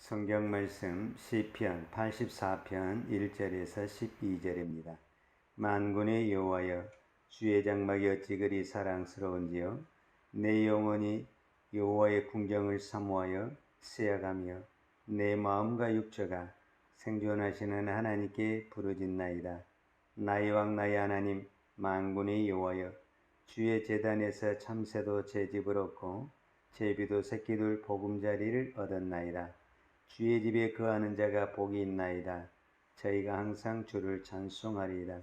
성경 말씀 시편 84편 1절에서 12절입니다. 만군의 여호와여, 주의 장막이 어찌 그리 사랑스러운지요. 내 영혼이 여호와의 궁정을 사모하여 쓰여가며 내 마음과 육체가 생존하시는 하나님께 부르짖나이다. 나의 왕 나의 하나님 만군의 여호와여, 주의 제단에서 참새도 제 집을 얻고 제비도 새끼들 보금자리를 얻었나이다. 주의 집에 거하는 자가 복이 있나이다. 저희가 항상 주를 찬송하리이다.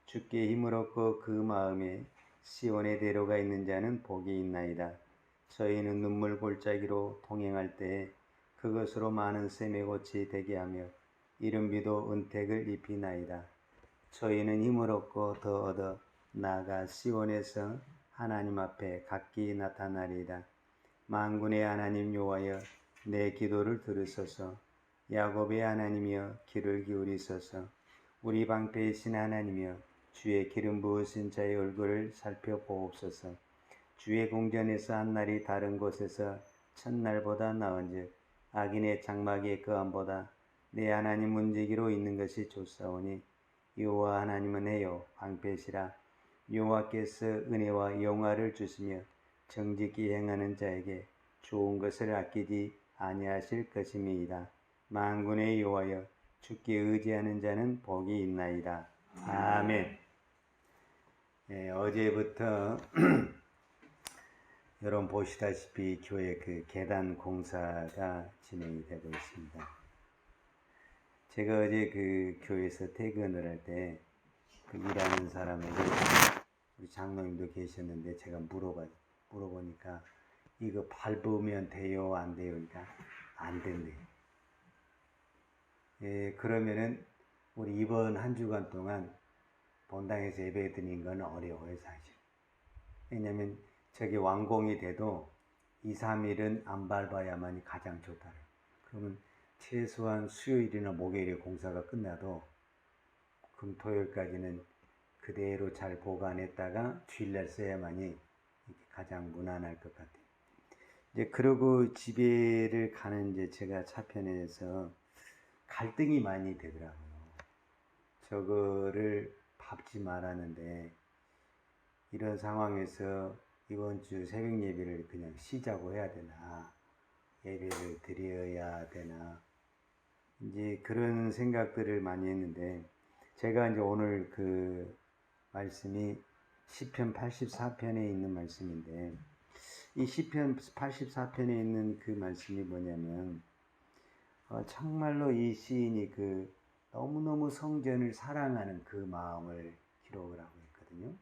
주께 힘을 얻고 그 마음에 시온의 대로가 있는 자는 복이 있나이다. 저희는 눈물 골짜기로 통행할 때에 그것으로 많은 샘의 꽃이 되게 하며 이른 비도 은택을 입히나이다. 저희는 힘을 얻고 더 얻어 나아가 시온에서 하나님 앞에 각기 나타나리이다. 만군의 하나님 여호와여, 내 기도를 들으소서. 야곱의 하나님이여, 귀를 기울이소서. 우리 방패이신 하나님이여, 주의 기름 부으신 자의 얼굴을 살펴보옵소서. 주의 궁전에서 한 날이 다른 곳에서 첫날보다 나은즉 악인의 장막의 거함보다 내 하나님 문지기로 있는 것이 좋사오니 여호와 하나님은 해요 방패시라. 여호와께서 은혜와 영화를 주시며 정직히 행하는 자에게 좋은 것을 아끼지 아니하실 것임이니이다. 만군의 여호와여, 주께 의지하는 자는 복이 있나이다. 아멘. 어제부터 여러분 보시다시피 교회 그 계단 공사가 진행이 되고 있습니다. 제가 어제 그 교회에서 퇴근을 할 때 그 일하는 사람에게, 우리 장로님도 계셨는데 제가 물어보니까 이거 밟으면 돼요, 안 돼요? 그러니까 안 된대요. 그러면은 우리 이번 한 주간 동안 본당에서 예배 드린 건 어려워요, 사실. 왜냐면 저게 완공이 돼도 2, 3일은 안 밟아야만이 가장 좋다래요. 그러면 최소한 수요일이나 목요일에 공사가 끝나도 금, 토요일까지는 그대로 잘 보관했다가 주일날 써야만이 가장 무난할 것 같아요. 이제 그러고 집에를 가는 이제 제가 차편에서 갈등이 많이 되더라고요. 저거를 밟지 말았는데 이런 상황에서 이번 주 새벽 예배를 그냥 쉬자고 해야 되나, 예배를 드려야 되나, 이제 그런 생각들을 많이 했는데, 제가 이제 오늘 그 말씀이 시편 84편에 있는 말씀인데, 이 시편 84편에 있는 그 말씀이 뭐냐면, 정말로 이 시인이 그 너무너무 성전을 사랑하는 그 마음을 기록을 하고 있거든요.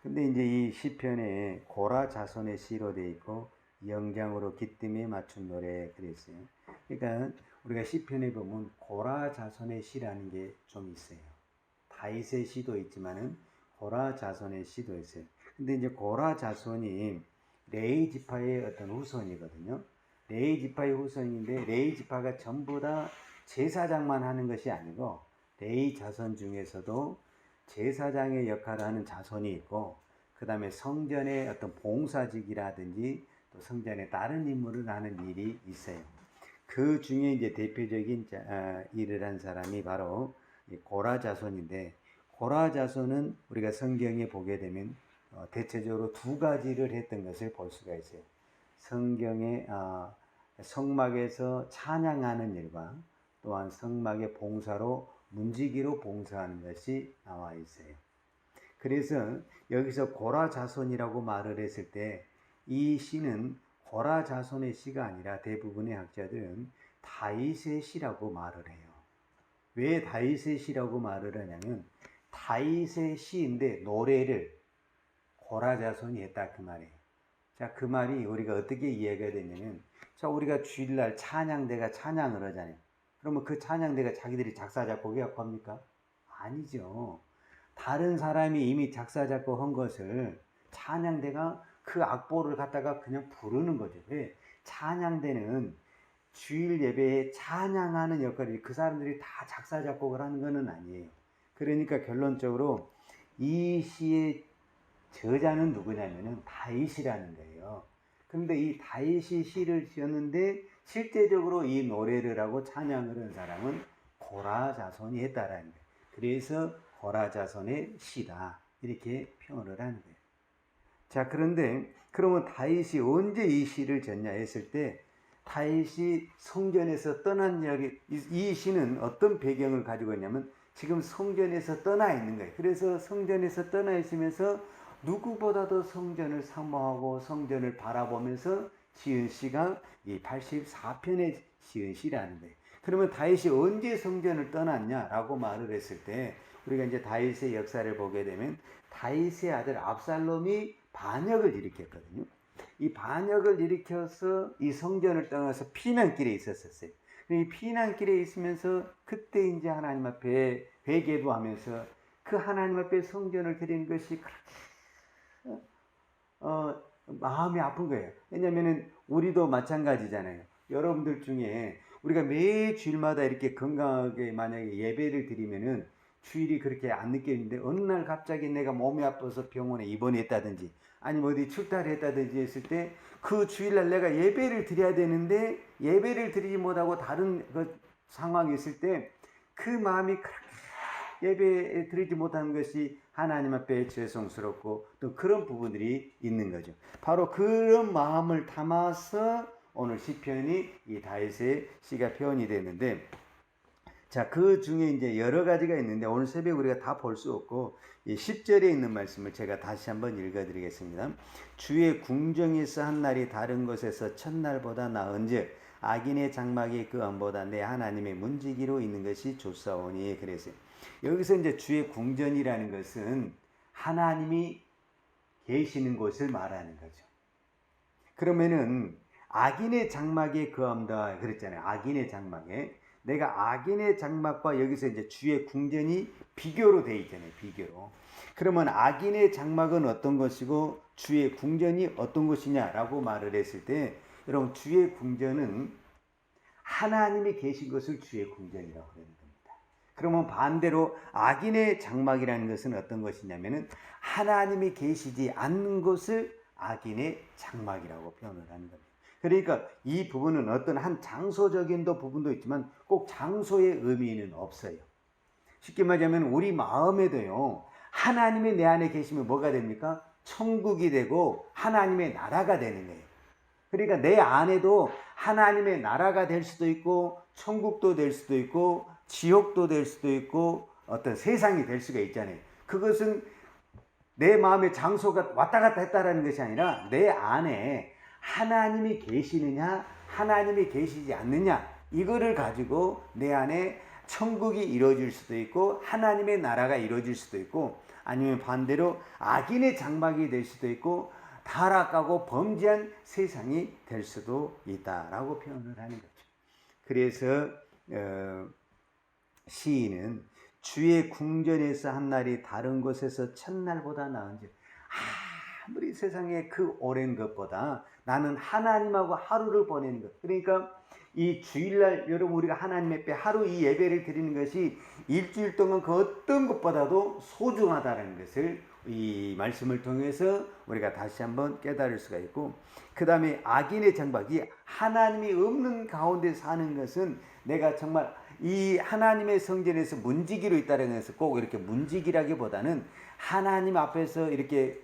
근데 이제 이 시편에 고라 자손의 시로 되어 있고 영장으로 기쁨에 맞춘 노래 그랬어요. 그러니까 우리가 시편에 보면 고라 자손의 시라는 게 좀 있어요. 다윗의 시도 있지만은 고라 자손의 시도 있어요. 근데 이제 고라 자손이 레위 지파의 어떤 후손이거든요. 레위 지파의 후손인데 레위 지파가 전부 다 제사장만 하는 것이 아니고 레위 자손 중에서도 제사장의 역할을 하는 자손이 있고, 그 다음에 성전의 어떤 봉사직이라든지 또 성전의 다른 임무를 하는 일이 있어요. 그 중에 이제 대표적인 일을 한 사람이 바로 고라 자손인데, 고라 자손은 우리가 성경에 보게 되면 대체적으로 두 가지를 했던 것을 볼 수가 있어요. 성경의 성막에서 찬양하는 일과 또한 성막의 봉사로 문지기로 봉사하는 것이 나와 있어요. 그래서 여기서 고라 자손이라고 말을 했을 때 이 시는 고라 자손의 시가 아니라 대부분의 학자들은 다윗의 시라고 말을 해요. 왜 다윗의 시라고 말을 하냐면 다윗의 시인데 노래를 고라 자손이 했다 그 말이에요. 자, 그 말이 우리가 어떻게 이해가 되냐면, 자, 우리가 주일날 찬양대가 찬양을 하잖아요. 그러면 그 찬양대가 자기들이 작사 작곡해갖고 합니까? 아니죠. 다른 사람이 이미 작사 작곡한 것을 찬양대가 그 악보를 갖다가 그냥 부르는 거죠. 왜? 찬양대는 주일 예배에 찬양하는 역할이, 그 사람들이 다 작사 작곡을 하는 것은 아니에요. 그러니까 결론적으로 이 시의 저자는 누구냐면은 다윗이라는 거예요. 그런데 이 다윗이 시를 지었는데 실제적으로 이 노래를 하고 찬양을 한 사람은 고라 자손이 했다라는 거예요. 그래서 고라 자손의 시다 이렇게 표현을 하는 거예요. 자, 그런데 그러면 다윗이 언제 이 시를 졌냐 했을 때 다윗이 성전에서 떠난 이야기, 이 시는 어떤 배경을 가지고 있냐면 지금 성전에서 떠나 있는 거예요. 그래서 성전에서 떠나 있으면서 누구보다도 성전을 사모하고 성전을 바라보면서 지은 시가 이 84편의 지은 시라는 거예요. 그러면 다윗이 언제 성전을 떠났냐라고 말을 했을 때 우리가 이제 다윗의 역사를 보게 되면 다윗의 아들 압살롬이 반역을 일으켰거든요. 이 반역을 일으켜서 이 성전을 떠나서 피난길에 있었어요. 이 피난길에 있으면서 그때 이제 하나님 앞에 회개도 하면서 그 하나님 앞에 성전을 드리는 것이 마음이 아픈 거예요. 왜냐면은 우리도 마찬가지잖아요. 여러분들 중에 우리가 매 주일마다 이렇게 건강하게 만약에 예배를 드리면은 주일이 그렇게 안 느껴지는데 어느 날 갑자기 내가 몸이 아파서 병원에 입원했다든지 아니면 어디 출타를 했다든지 했을 때 그 주일날 내가 예배를 드려야 되는데 예배를 드리지 못하고 다른 그 상황이 있을 때 그 마음이 그렇게 예배 드리지 못하는 것이 하나님 앞에 죄송스럽고 또 그런 부분들이 있는 거죠. 바로 그런 마음을 담아서 오늘 시편이 이 다윗의 시가 표현이 됐는데, 자, 그 중에 이제 여러 가지가 있는데 오늘 새벽 우리가 다 볼 수 없고 이 10절에 있는 말씀을 제가 다시 한번 읽어드리겠습니다. 주의 궁정에서 한 날이 다른 곳에서 첫날보다 나은즉 악인의 장막이 그 언보다 내 하나님의 문지기로 있는 것이 좋사오니. 그랬어요. 여기서 이제 주의 궁전이라는 것은 하나님이 계시는 곳을 말하는 거죠. 그러면은 악인의 장막에 거함다 그랬잖아요. 악인의 장막에. 내가 악인의 장막과 여기서 이제 주의 궁전이 비교로 돼 있잖아요. 비교로. 그러면 악인의 장막은 어떤 것이고 주의 궁전이 어떤 것이냐라고 말을 했을 때 여러분 주의 궁전은 하나님이 계신 것을 주의 궁전이라고 그러는 겁니다. 그러면 반대로 악인의 장막이라는 것은 어떤 것이냐면은 하나님이 계시지 않는 것을 악인의 장막이라고 표현을 하는 겁니다. 그러니까 이 부분은 어떤 한 장소적인 부분도 있지만 꼭 장소의 의미는 없어요. 쉽게 말하자면 우리 마음에도요, 하나님이 내 안에 계시면 뭐가 됩니까? 천국이 되고 하나님의 나라가 되는 거예요. 그러니까 내 안에도 하나님의 나라가 될 수도 있고 천국도 될 수도 있고 지옥도 될 수도 있고 어떤 세상이 될 수가 있잖아요. 그것은 내 마음의 장소가 왔다 갔다 했다라는 것이 아니라 내 안에 하나님이 계시느냐 하나님이 계시지 않느냐 이거를 가지고 내 안에 천국이 이루어질 수도 있고 하나님의 나라가 이루어질 수도 있고 아니면 반대로 악인의 장막이 될 수도 있고 타락하고 범죄한 세상이 될 수도 있다라고 표현을 하는 거죠. 그래서 시인은 주의 궁전에서 한 날이 다른 곳에서 첫날보다 나은지 아무리 세상에 그 오랜 것보다 나는 하나님하고 하루를 보내는 것. 그러니까 이 주일날 여러분 우리가 하나님 앞에 하루 이 예배를 드리는 것이 일주일 동안 그 어떤 것보다도 소중하다는 것을 이 말씀을 통해서 우리가 다시 한번 깨달을 수가 있고, 그 다음에 악인의 장막이 하나님이 없는 가운데 사는 것은 내가 정말 이 하나님의 성전에서 문지기로 있다는 것은 꼭 이렇게 문지기라기보다는 하나님 앞에서 이렇게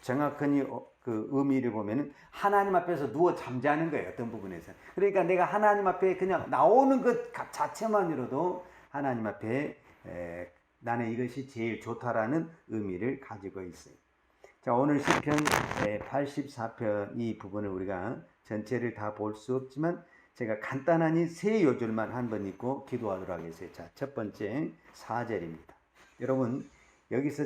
정확하니 그 의미를 보면은 하나님 앞에서 누워 잠자는 거예요. 어떤 부분에서. 그러니까 내가 하나님 앞에 그냥 나오는 것 자체만으로도 하나님 앞에 나는 이것이 제일 좋다라는 의미를 가지고 있어요. 자, 오늘 시편 84편 이 부분을 우리가 전체를 다 볼 수 없지만 제가 간단하니 세 요절만 한번 읽고 기도하도록 하겠어요. 자, 첫 번째 4절입니다. 여러분 여기서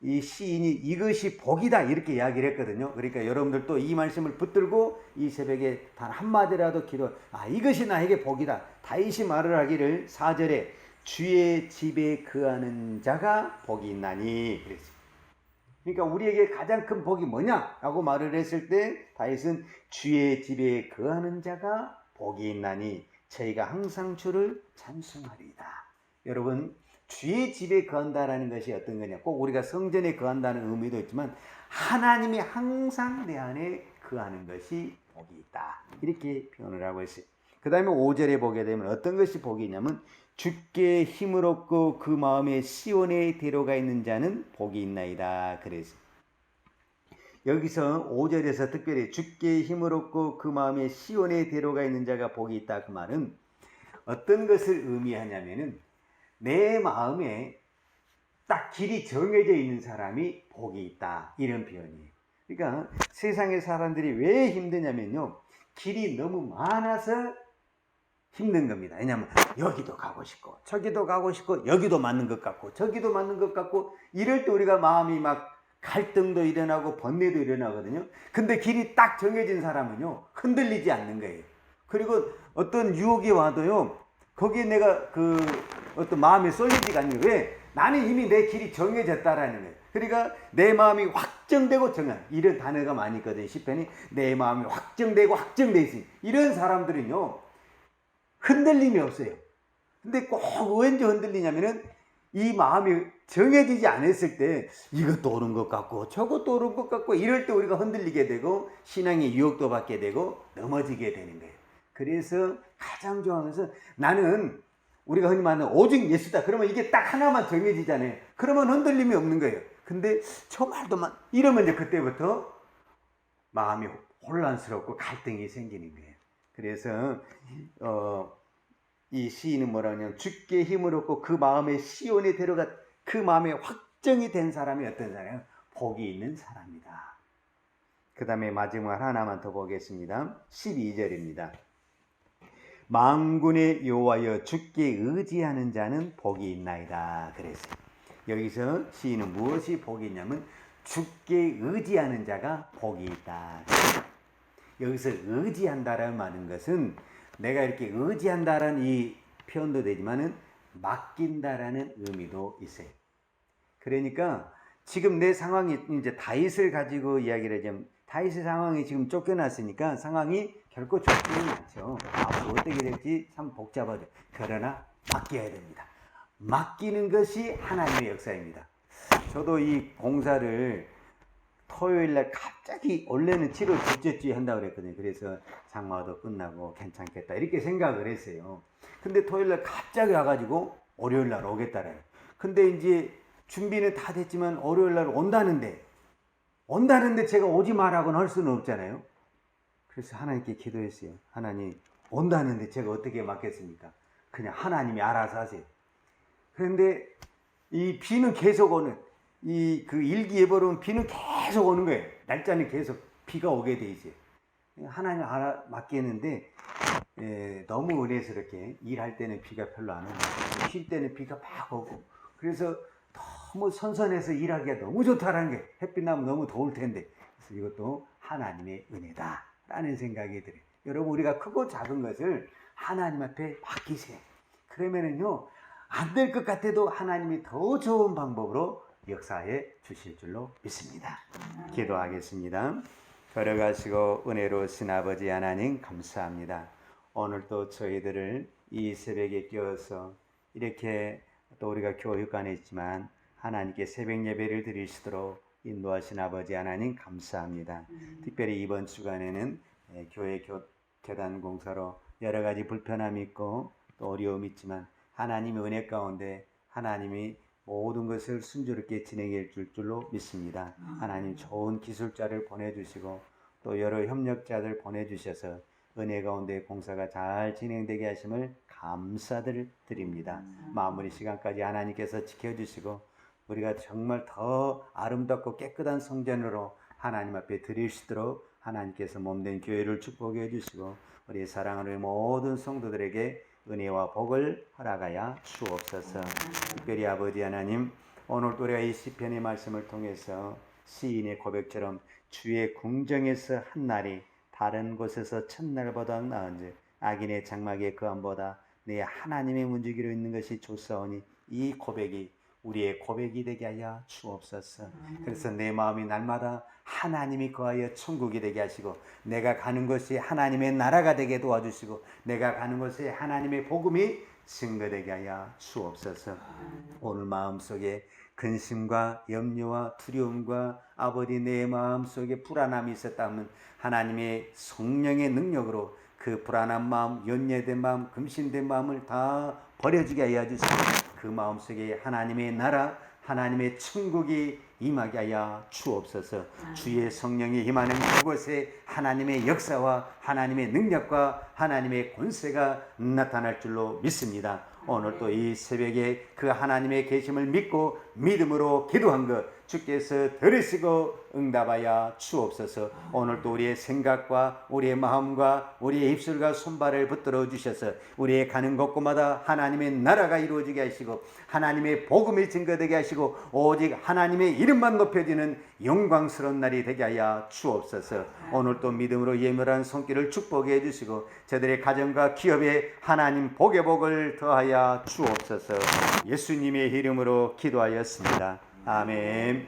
이 시인이 이것이 복이다 이렇게 이야기를 했거든요. 그러니까 여러분들도 이 말씀을 붙들고 이 새벽에 단 한마디라도 이것이 나에게 복이다. 다윗이 말을 하기를 4절에 주의 집에 거하는 자가 복이 있나니 그랬습니다. 그러니까 우리에게 가장 큰 복이 뭐냐라고 말을 했을 때 다윗은 주의 집에 거하는 자가 복이 있나니 저희가 항상 주를 찬송하리이다. 여러분 주의 집에 거한다라는 것이 어떤 거냐? 꼭 우리가 성전에 거한다는 의미도 있지만 하나님이 항상 내 안에 거하는 것이 복이 있다. 이렇게 표현을 하고 있어요. 그 다음에 5절에 보게 되면 어떤 것이 복이 있냐면 주께 힘을 얻고 그 마음에 시온의 대로가 있는 자는 복이 있나이다. 그래서 여기서 5절에서 특별히 주께 힘을 얻고 그 마음에 시온의 대로가 있는 자가 복이 있다. 그 말은 어떤 것을 의미하냐면은 내 마음에 딱 길이 정해져 있는 사람이 복이 있다. 이런 표현이에요. 그러니까 세상의 사람들이 왜 힘드냐면요. 길이 너무 많아서 힘든 겁니다. 왜냐하면 여기도 가고 싶고 저기도 가고 싶고 여기도 맞는 것 같고 저기도 맞는 것 같고 이럴 때 우리가 마음이 막 갈등도 일어나고 번뇌도 일어나거든요. 근데 길이 딱 정해진 사람은요. 흔들리지 않는 거예요. 그리고 어떤 유혹이 와도요. 거기에 내가 어떤 마음에 쏠리지가 않는 거예요. 왜? 나는 이미 내 길이 정해졌다라는 거예요. 그러니까 내 마음이 확정되고 정한 이런 단어가 많이 있거든요. 시편이 내 마음이 확정되고 확정돼 있으니 이런 사람들은요. 흔들림이 없어요. 근데 꼭 왠지 흔들리냐면은 이 마음이 정해지지 않았을 때 이것도 옳은 것 같고 저것도 옳은 것 같고 이럴 때 우리가 흔들리게 되고 신앙의 유혹도 받게 되고 넘어지게 되는 거예요. 그래서 가장 중요한 것은 나는 우리가 흔히 말하는 오직 예수다. 그러면 이게 딱 하나만 정해지잖아요. 그러면 흔들림이 없는 거예요. 근데 저 말도만 이러면 이제 그때부터 마음이 혼란스럽고 갈등이 생기는 거예요. 그래서 이 시인은 뭐라고 하냐면 주께 힘을 얻고 그 마음에 시온에 데려가 그 마음에 확정이 된 사람이 어떤 사람이에요? 복이 있는 사람이다. 그 다음에 마지막 하나만 더 보겠습니다. 12절입니다. 만군의 여호와여 주께 의지하는 자는 복이 있나이다. 그랬어요. 여기서 시인은 무엇이 복이 있냐면 주께 의지하는 자가 복이 있다. 여기서 의지한다라는 말인 것은 내가 이렇게 의지한다라는 이 표현도 되지만은 맡긴다라는 의미도 있어요. 그러니까 지금 내 상황이 이제 다윗을 가지고 이야기를 하자면 다윗의 상황이 지금 쫓겨났으니까 상황이 결코 좋지는 않죠. 앞으로 어떻게 될지 참 복잡하죠. 그러나 맡겨야 됩니다. 맡기는 것이 하나님의 역사입니다. 저도 이 공사를 토요일날 갑자기 원래는 7월 둘째 주에 한다고 그랬거든요. 그래서 장마도 끝나고 괜찮겠다 이렇게 생각을 했어요. 근데 토요일날 갑자기 와가지고 월요일날 오겠다래요. 근데 이제 준비는 다 됐지만 월요일날 온다는데 제가 오지 말라고는 할 수는 없잖아요. 그래서 하나님께 기도했어요. 하나님 온다는데 제가 어떻게 맡겠습니까? 그냥 하나님이 알아서 하세요. 그런데 이 비는 계속 오는 그 일기예보로는 비는 계속 오는 거예요. 날짜는 계속 비가 오게 돼 있어요. 하나님 알아 맡기는데 너무 은혜스럽게 일할 때는 비가 별로 안 오고 쉴 때는 비가 막 오고 그래서 너무 선선해서 일하기가 너무 좋다라는 게 햇빛 나면 너무 더울 텐데 그래서 이것도 하나님의 은혜다라는 생각이 들어요. 여러분 우리가 크고 작은 것을 하나님 앞에 맡기세요. 그러면은요 안 될 것 같아도 하나님이 더 좋은 방법으로 역사해 주실 줄로 믿습니다. 기도하겠습니다. 걸어가시고 은혜로우신 아버지 하나님 감사합니다. 오늘도 저희들을 이 새벽에 깨워서 이렇게 또 우리가 교육관에 있지만 하나님께 새벽 예배를 드리시도록 인도하신 아버지 하나님 감사합니다. 특별히 이번 주간에는 교회 교단 공사로 여러 가지 불편함이 있고 또 어려움이 있지만 하나님의 은혜 가운데 하나님이 모든 것을 순조롭게 진행해 줄 줄로 믿습니다. 하나님 좋은 기술자를 보내주시고 또 여러 협력자들 보내주셔서 은혜 가운데 공사가 잘 진행되게 하심을 감사드립니다. 마무리 시간까지 하나님께서 지켜주시고 우리가 정말 더 아름답고 깨끗한 성전으로 하나님 앞에 드릴 수 있도록 하나님께서 몸된 교회를 축복해 주시고 우리 사랑하는 모든 성도들에게 은혜와 복을 허락하여 주옵소서. 특별히 아버지 하나님 오늘 우리가 이 시편의 말씀을 통해서 시인의 고백처럼 주의 궁정에서 한 날이 다른 곳에서 첫날보다 나은즉 악인의 장막의 거함보다 내 하나님의 문지기로 있는 것이 좋사오니 이 고백이 우리의 고백이 되게 하여 주옵소서. 그래서 내 마음이 날마다 하나님이 거하여 천국이 되게 하시고 내가 가는 곳이 하나님의 나라가 되게 도와주시고 내가 가는 곳에 하나님의 복음이 증거되게 하여 주옵소서. 오늘 마음속에 근심과 염려와 두려움과 아버지 내 마음속에 불안함이 있었다면 하나님의 성령의 능력으로 그 불안한 마음, 연예된 마음, 금신된 마음을 다 버려주게 하여 주시고 그 마음속에 하나님의 나라, 하나님의 천국이 임하게 하여 주옵소서. 주의 성령이 임하는 그곳에 하나님의 역사와 하나님의 능력과 하나님의 권세가 나타날 줄로 믿습니다. 오늘 또 이 새벽에 그 하나님의 계심을 믿고 믿음으로 기도한 것 주께서 들으시고 응답하여 주옵소서. 오늘 또 우리의 생각과 우리의 마음과 우리의 입술과 손발을 붙들어 주셔서 우리의 가는 곳곳마다 하나님의 나라가 이루어지게 하시고 하나님의 복음이 증거되게 하시고 오직 하나님의 이름만 높여지는 영광스러운 날이 되게 하여 주옵소서. 오늘 또 믿음으로 예멸한 손길을 축복해 주시고 저들의 가정과 기업에 하나님 복의 복을 더하여 주옵소서. 예수님의 이름으로 기도하였습니다. 아멘.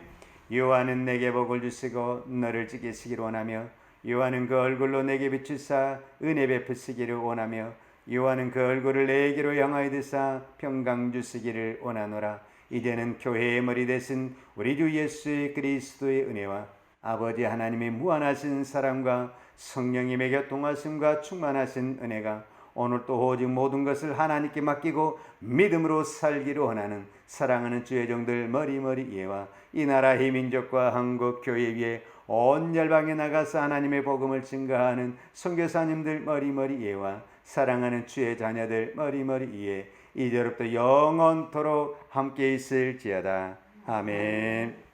여호와는 내게 복을 주시고 너를 지키시기를 원하며 여호와는 그 얼굴로 내게 비추사 은혜 베푸시기를 원하며 여호와는 그 얼굴을 내게로 향하여 드사 평강 주시기를 원하노라. 이제는 교회의 머리 되신 우리 주 예수 그리스도의 은혜와 아버지 하나님의 무한하신 사랑과 성령님의 교통하심과 충만하신 은혜가 오늘 또 오직 모든 것을 하나님께 맡기고 믿음으로 살기를 원하는 사랑하는 주의 종들 머리머리 예와 이 나라의 민족과 한국 교회 위에 온 열방에 나가서 하나님의 복음을 증거하는 선교사님들 머리머리 예와 사랑하는 주의 자녀들 머리머리 예 이제로부터 영원토록 함께 있을지어다. 아멘.